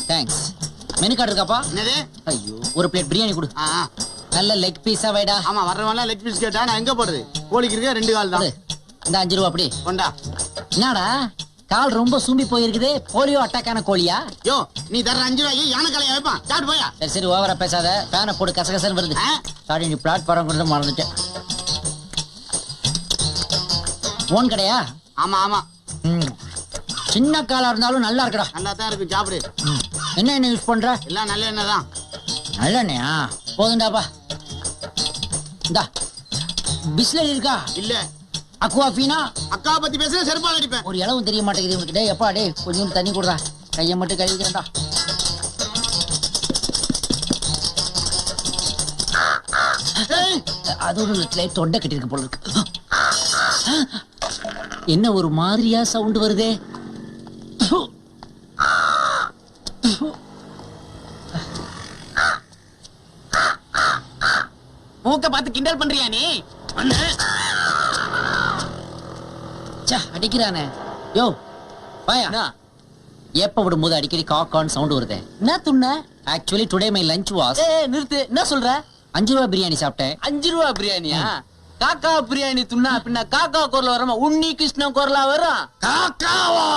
Thanks. Menu card இருக்காப்பா? என்னது? ஐயோ, ஒரு பிளேட் பிரியாணி கொடு. நல்ல லெக் பீஸா வைடா. ஆமா, வர்றவன்லாம் லெக் பீஸ் கேட்டா நான் எங்க போடுறது? கோழிக்கு இருக்க 2 கால் தான். இந்த 5 ரூபா அப்படி கொண்டா. என்னடா கால் ரொம்ப சூம்பி போயிருக்குது? போலியோ அட்டாக்கான கோழியா? யோ, நீ தர்ற 5 ரூபாய்க்கு யானை காலையை வைப்பான். சாப்பிட்டு போயா. சரி சரி, ஓவரா பேசாத. பேனை போட்டு கசகசன்னு வருது. சாரி, நீ பிளாட்ஃபார்ம் கொண்டு மறந்துட்டேன். போன் கடையா? ஆமா ஆமா, சின்ன காலா இருந்தாலும் நல்லா இருக்குடா. நல்லா தான் இருக்கு, சாப்பிடு. என்ன எண்ணெய் யூஸ் பண்ற? எல்லாம் நல்ல எண்ணெய் தான். நல்லெண்ணெயா? போதுண்டாப்பா. இந்தா பிஸ்லரி இருக்கா? இல்ல. அக்வாஃபீனா? அக்கா பத்தி பேசுற செருப்பால் அடிப்பேன். ஒரு இளவும் தெரிய மாட்டேங்குது இவனுக்கு. டேய் எப்பா, டேய் கொஞ்சம் தண்ணி கொடுறா, கையை மட்டும் கழுவிக்கிறேன்டா. அது ஒரு லைட் தொண்டை கட்டிருக்கு போல இருக்கு. என்ன ஒரு மாதிரியா சவுண்ட் வருதே? மூக்க பார்த்து கிண்டல் பண்றியா நீ? அடிக்கிறானே. யோ பாயா, எப்ப விடும்போது அடிக்கடி காக்கான்னு சவுண்ட் வருதே? என்ன துண்ண? Actually today my lunch was. நிறுத்து, என்ன சொல்ற? 5 ரூபா பிரியாணி சாப்பிட்டேன். 5 ரூபா பிரியாணியா? காக்கா பிரியாணி துண்ணா பின்ன காக்கா குரல வரமா உன்னி கிருஷ்ணன் குரலா வரும்? காக்காவா?